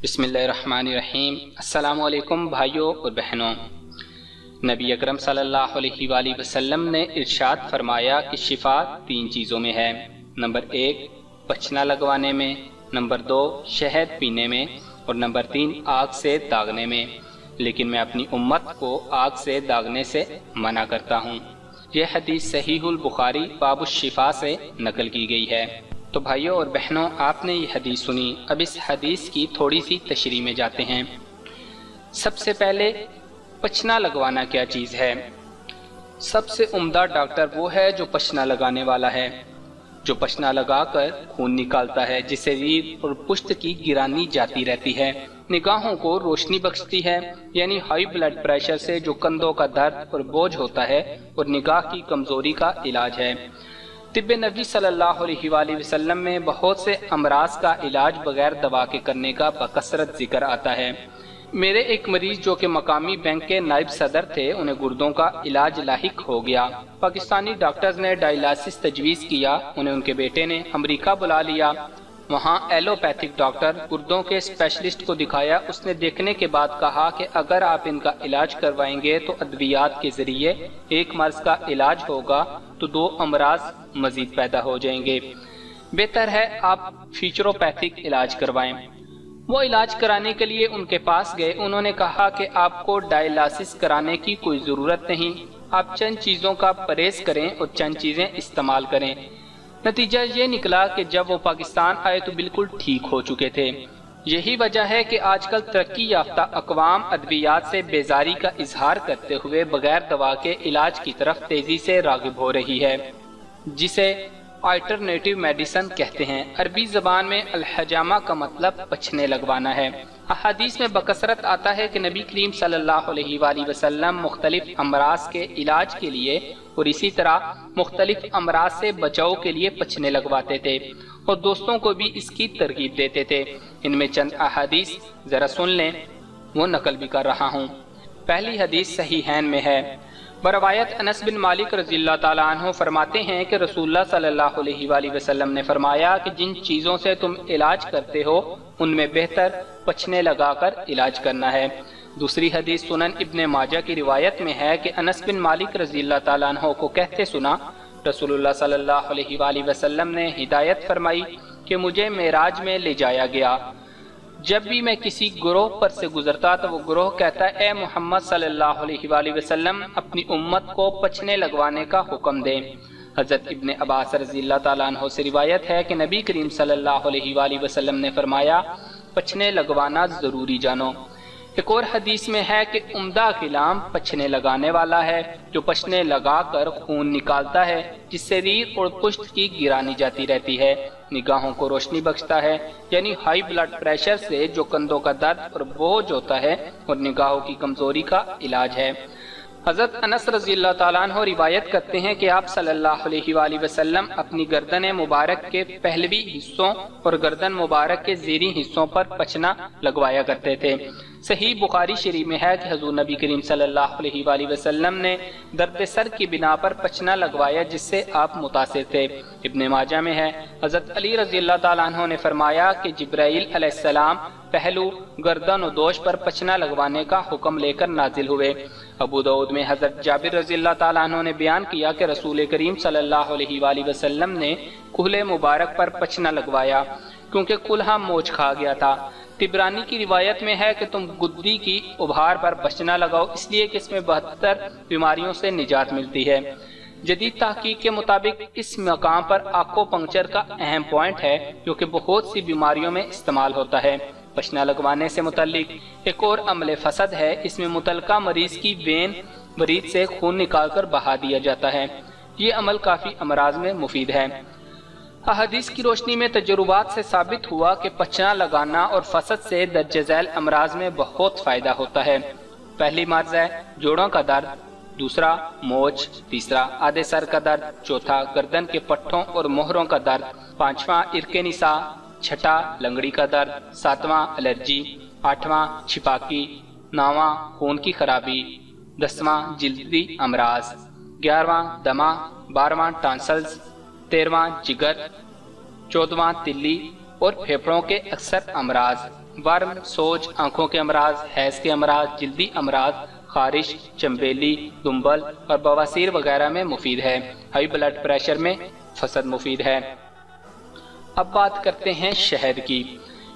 बिस्मिल्लाहिर्रहमानिर्रहीम। अस्सलामु अलैकुम भाइयों और बहनों। नबी अकरम सल्लल्लाहु अलैहि वसल्लम ने इरशाद फरमाया कि शिफा 3 चीज़ों में है। नंबर 1 पचना लगवाने में, नंबर 2 शहद पीने में और नंबर 3 आग से दागने में। लेकिन मैं अपनी उम्मत को आग से दागने से मना करता हूँ। यह हदीस सहीहुल बुखारी बाबुश शिफा से नकल की गई है। तो भाइयों और बहनों, आपने ये हदीस सुनी। अब इस हदीस की थोड़ी सी तशरीह में जाते हैं। सबसे पहले पचना लगवाना क्या चीज़ है। सबसे उम्दा डॉक्टर वो है जो पचना लगाने वाला है, जो पचना लगाकर खून निकालता है, जिससे रीढ़ और पुश्त की गिरानी जाती रहती है, निगाहों को रोशनी बख्शती है, यानी हाई ब्लड प्रेशर से जो कंधों का दर्द और बोझ होता है और निगाह की कमजोरी का इलाज है। तिब्बे नबी सल्लल्लाहु अलैहि वसल्लम में बहुत से अमराज का इलाज बगैर दवा के करने का बकसरत जिक्र आता है। मेरे एक मरीज जो कि मकामी बैंक के नायब सदर थे, उन्हें गुर्दों का इलाज लाहिक हो गया। पाकिस्तानी डॉक्टर्स ने डायलिसिस तजवीज़ किया। उन्हें उनके बेटे ने अमेरिका बुला लिया। वहाँ एलोपैथिक डॉक्टर गुर्दों के स्पेशलिस्ट को दिखाया। उसने देखने के बाद कहा कि अगर आप इनका इलाज करवाएंगे तो अद्वियात के जरिए एक मर्ज का इलाज होगा तो 2 अमराज मजीद पैदा हो जाएंगे। बेहतर है आप फिजियोपैथिक इलाज करवाएं। वो इलाज कराने के लिए उनके पास गए। उन्होंने कहा कि आपको डायलिसिस कराने की कोई ज़रूरत नहीं, आप चंद चीज़ों का परहेज करें और चंद चीज़ें इस्तेमाल करें। नतीजा ये निकला कि जब वो पाकिस्तान आए तो बिल्कुल ठीक हो चुके थे। यही वजह है कि आजकल तरक्की याफ्ता अक़वाम अद्वियात से बेजारी का इजहार करते हुए बगैर दवा के इलाज की तरफ तेजी से राग़िब हो रही है, जिसे अल्टरनेटिव मेडिसिन कहते हैं। अरबी ज़बान में अल-हजामा का मतलब पचने लगवाना है। अहादीस में बकसरत आता है कि नबी करीम सल्लल्लाहु अलैहि वसल्लम मुख्तलिफ अमराज के इलाज के लिए और इसी तरह मुख्तलिफ अमराज से बचाव के लिए पचने लगवाते थे और दोस्तों को भी इसकी तरगीब देते थे। इनमें चंद अहादीस ज़रा सुन लें, वो नकल भी कर रहा हूँ। पहली हदीस सहीहैन में है। बरवायत अनस बिन मालिक रज़ियल्लाहु ताला अन्हु फरमाते हैं कि रसूलुल्लाह सल्लल्लाहु अलैहि वसल्लम ने फरमाया कि जिन चीज़ों से तुम इलाज करते हो उनमें बेहतर पचने लगाकर इलाज करना है। दूसरी हदीस सुनन इब्ने माजा की रिवायत में है कि अनस बिन मालिक रज़ियल्लाहु ताला अन्हु को कहते सुना, रसूलुल्लाह सल्लल्लाहु अलैहि वसल्लम ने हिदायत फरमाई कि मुझे मेराज में ले जाया गया। जब भी मैं किसी गुरोह पर से गुजरता तो वो गुरोह कहता, ए मोहम्मद सल्लल्लाहु अलैहि वसल्लम, अपनी उम्मत को पचने लगवाने का हुक्म दें। हज़रत इब्ने अब्बास रज़ियल्लाहु ताला अन्हु से रिवायत है कि नबी करीम सल्लल्लाहु अलैहि वसल्लम ने फरमाया, पचने लगवाना ज़रूरी जानो। एक और हदीस में है कि उम्दा ग़िलाम पचने लगाने वाला है, जो पचने लगाकर खून निकालता है, जिससे रीढ़ और पुश्त की गिरानी जाती रहती है, निगाहों को रोशनी बख्शता है, यानी हाई ब्लड प्रेशर से जो कंधों का दर्द और बोझ होता है और निगाहों की कमजोरी का इलाज है। हज़रत अनस रज़ियल्लाहु ताला अन्हु रिवायत करते हैं कि आप सल्लल्लाहु अलैहि वसल्लम अपनी गर्दन मुबारक के पहलवी हिस्सों और गर्दन मुबारक के ज़ेरी हिस्सों पर पचना लगवाया करते थे। सही बुखारी शरीफ में है कि हज़ूर नबी करीम सल्लल्लाहु अलैहि वसल्लम ने दर्द सर की बिना पर पचना लगवाया, जिससे आप मुतासिर थे। इब्ने माजा में है, हज़रत अली रज़ियल्लाहु ताला अन्हु ने फरमाया कि जिब्राईल अलैहिस्सलाम पहलू, गर्दन और दोष पर पचना लगवाने का हुक्म लेकर नाजिल हुए। अबू दाऊद में हज़रत जाबिर रज़ियल्लाहु ताला अन्हु ने बयान किया कि रसूल करीम सल्लल्लाहु अलैहि वसल्लम ने कुल्हे मुबारक पर पचना लगवाया, क्योंकि कुल्हा मोच खा गया था। तिबरानी की रिवायत में है कि तुम गुद्दी की उभार पर पचना लगाओ, इसलिए कि इसमें 72 बीमारियों से निजात मिलती है। जदीद तहकीक के मुताबिक इस मकाम पर आंखों पंक्चर का अहम पॉइंट है, जो कि बहुत सी बीमारियों में इस्तेमाल होता है। पचना लगवाने से मुतल्लिक एक और अमले फसद है। इसमें मुतलका मरीज की वेन मरीज से खून निकालकर बहा दिया जाता है। ये अमल काफ़ी अमराज में मुफीद है। अहादीस की रोशनी में तजुर्बात से साबित हुआ कि पचना लगाना और फसद से दर्ज झैल अमराज में बहुत फ़ायदा होता है। पहली मर्ज है जोड़ों का दर्द, दूसरा मोच, तीसरा आधे सर का दर्द, चौथा गर्दन के पट्टों और मोहरों का दर्द, पांचवा इरके निसा, छठा लंगड़ी का दर्द, सातवां एलर्जी, आठवां छिपाकी, नौवां खून की खराबी, 10वां जिल्दी अमराज, 11वां दमा, 12वां टॉन्सिल्स, 13वां जिगर, 14वां तिल्ली और फेफड़ों के अक्सर अमराज, वर्म, सोज, आंखों के अमराज, हैज के अमराज, जल्दी अमराज, खारिश, चंबेली, दुम्बल और बवासीर वगैरह में मुफीद है। हाई ब्लड प्रेशर में फसद मुफीद है। अब बात करते हैं शहद की।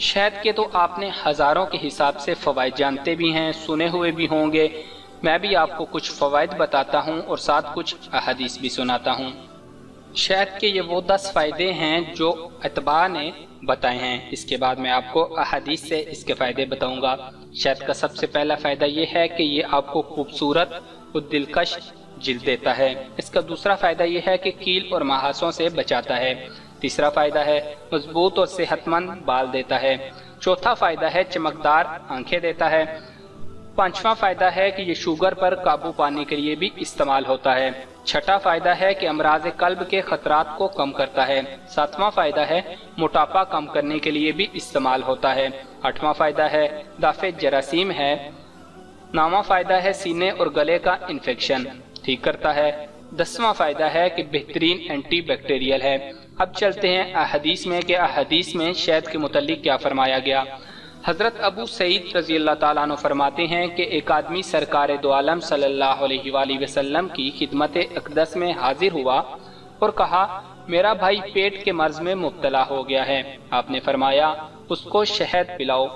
शहद के तो आपने हज़ारों के हिसाब से फ़वाइद जानते भी हैं, सुने हुए भी होंगे। मैं भी आपको कुछ फ़वाइद बताता हूँ और साथ कुछ अहादीस भी सुनाता हूँ। शहद के ये वो 10 फ़ायदे हैं जो अतबा ने बताए हैं। इसके बाद मैं आपको अहादीस से इसके फ़ायदे बताऊँगा। शहद का सबसे पहला फ़ायदा ये है कि ये आपको खूबसूरत और दिलकश जिल्द देता है। इसका दूसरा फ़ायदा ये है कि कील और महासों से बचाता है। तीसरा फ़ायदा है मजबूत और सेहतमंद बाल देता है। चौथा फ़ायदा है चमकदार आंखें देता है। पांचवा फ़ायदा है कि ये शुगर पर काबू पाने के लिए भी इस्तेमाल होता है। छठा फ़ायदा है कि अमराज कल्ब के खतरात को कम करता है। सातवां फ़ायदा है मोटापा कम करने के लिए भी इस्तेमाल होता है। आठवां फ़ायदा है दाफे जरासीम है। नौवां फ़ायदा है सीने और गले का इन्फेक्शन ठीक करता है। 10वां फ़ायदा है कि बेहतरीन एंटी बैक्टीरियल है। अब चलते हैं अहदीस में कि अहदीस में शहद के मुतल्लिक क्या फरमाया गया। हज़रत अबू सईद रज़ी अल्लाह ताला अन्हु फरमाते हैं कि एक आदमी सरकार दो आलम सल्लल्लाहु अलैहि वसल्लम की खिदमत अक़दस में हाजिर हुआ और कहा, मेरा भाई पेट के मर्ज में मुब्तला हो गया है। आपने फरमाया उसको शहद पिलाओ।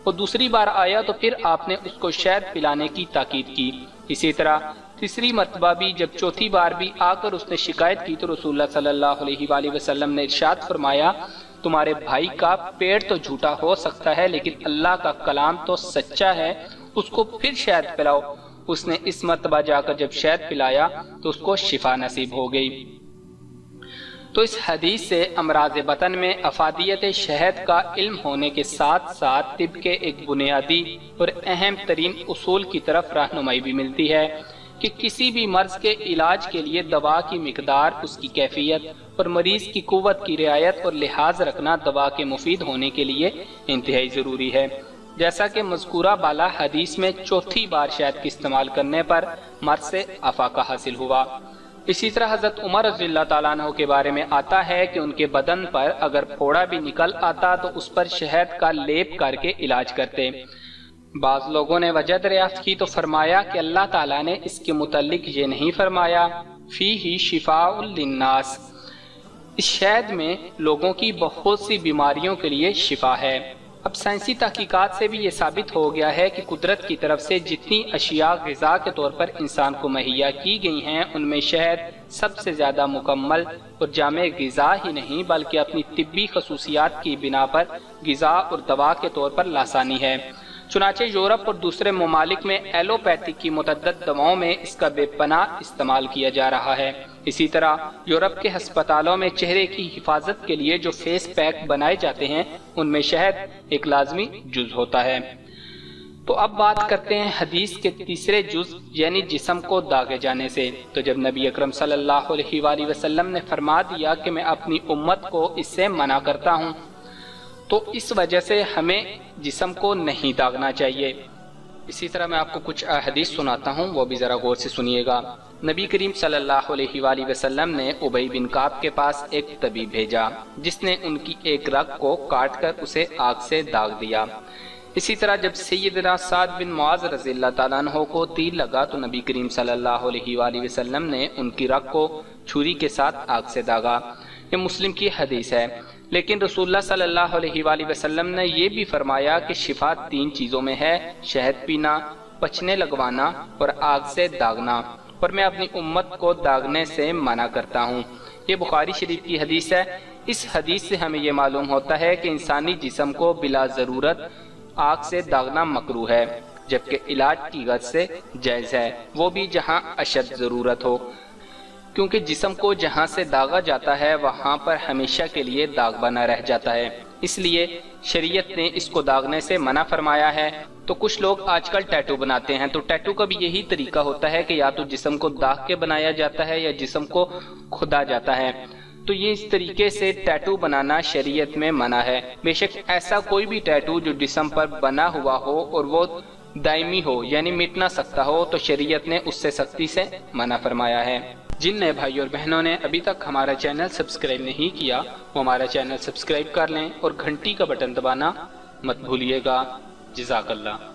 वो दूसरी बार आया तो फिर आपने उसको शहद पिलाने की ताकीद की। इसी तरह तीसरी मरतबा भी जब चौथी बार भी आकर उसने शिकायत की तो रसूलुल्लाह सल्लल्लाहु अलैहि वसल्लम ने इरशाद फरमाया, तुम्हारे भाई का पेट तो झूठा हो सकता है लेकिन अल्लाह का कलाम तो सच्चा है, उसको फिर शहद पिलाओ। उसने इस मरतबा जाकर जब शहद पिलाया तो उसको शिफा नसीब हो गई। तो इस हदीस से अमराज बतन में अफादियत शहद का इल्म होने के साथ साथ तिब के एक बुनियादी और अहम तरीन उसूल की तरफ रहनुमाई भी मिलती है कि किसी भी मर्ज के इलाज के लिए दवा की मिकदार, उसकी कैफियत और मरीज की कुव्वत की रियायत और लिहाज रखना दवा के मुफीद होने के लिए इंतहाई ज़रूरी है। जैसा कि मज़कूरा बाला हदीस में चौथी बार शहद के इस्तेमाल करने पर मर्ज से अफाका हासिल हुआ। इसी तरह हज़रत उमर रज़ियल्लाहु ताला अन्हु के बारे में आता है कि उनके बदन पर अगर फोड़ा भी निकल आता तो उस पर शहद का लेप करके इलाज करते। बाज़ लोगों ने वजह दरियाफ्त की तो फरमाया कि अल्लाह ताला ने इसके मुतल्लिक ये नहीं फरमाया फ़ीही शिफ़ाउल लिन्नास, इस शहद में लोगों की बहुत सी बीमारियों के लिए शिफा है। अब साइंसी तहकीकात से भी ये साबित हो गया है कि कुदरत की तरफ से जितनी अशिया ग़िज़ा के तौर पर इंसान को मुहैया की गई हैं उनमें शहद सबसे ज़्यादा मुकम्मल और जामे ग़िज़ा ही नहीं बल्कि अपनी तिब्बी खसूसियात की बिना पर ग़िज़ा और दवा के तौर पर लासानी है। चुनाचे यूरोप और दूसरे ममालिक में एलोपैथी की मुतअद्दिद दवाओं में इसका बेपनाह इस्तेमाल किया जा रहा है। इसी तरह यूरोप के अस्पतालों में चेहरे की हिफाजत के लिए जो फेस पैक बनाए जाते हैं उनमें शहद एक लाजमी जुज होता है। तो अब बात करते हैं हदीस के तीसरे जुज यानी जिस्म को दागे जाने से। तो जब नबी अकरम सल्लल्लाहु अलैहि वसल्लम ने फरमा दिया कि मैं अपनी उम्मत को इससे मना करता हूँ तो इस वजह से हमें जिस्म को नहीं दागना चाहिए। इसी तरह मैं आपको कुछ हदीस सुनाता हूँ, वो भी ज़रा गौर से सुनिएगा। नबी करीम सल्लल्लाहु अलैहि वसल्लम ने उबई बिन काब के पास एक तबीब भेजा जिसने उनकी एक रग को काट कर उसे आग से दाग दिया। इसी तरह जब सैयदना साद बिन मुआज़ रज़ियल्लाहु ताला अन्हु को तीर लगा तो नबी करीम सल्लल्लाहु अलैहि वसल्लम ने उनकी रग को छुरी के साथ आग से दागा। ये मुस्लिम की हदीस है। लेकिन रसूलुल्लाह सल्लल्लाहु अलैहि वसल्लम ने यह भी फरमाया कि शिफा 3 चीज़ों में है, शहद पीना, पचने लगवाना और आग से दागना, और मैं अपनी उम्मत को दागने से मना करता हूँ। ये बुखारी शरीफ की हदीस है। इस हदीस से हमें ये मालूम होता है कि इंसानी जिस्म को बिला ज़रूरत आग से दागना मकरूह है, जबकि इलाज की गरज से जायज़ है, वो भी जहाँ अशद ज़रूरत हो, क्योंकि जिस्म को जहाँ से दागा जाता है वहाँ पर हमेशा के लिए दाग बना रह जाता है। इसलिए शरीयत ने इसको दागने से मना फरमाया है। तो कुछ लोग आजकल टैटू बनाते हैं, तो टैटू का भी यही तरीका होता है कि या तो जिस्म को दाग के बनाया जाता है या जिस्म को खुदा जाता है। तो ये इस तरीके से टैटू बनाना शरीयत में मना है। बेशक ऐसा कोई भी टैटू जो जिस्म पर बना हुआ हो और वो दायमी हो यानी मिट ना सकता हो तो शरीयत ने उससे सख्ती से मना फरमाया है। जिन नए भाई और बहनों ने अभी तक हमारा चैनल सब्सक्राइब नहीं किया वो हमारा चैनल सब्सक्राइब कर लें और घंटी का बटन दबाना مت بھولیے گا۔ جزاک اللہ۔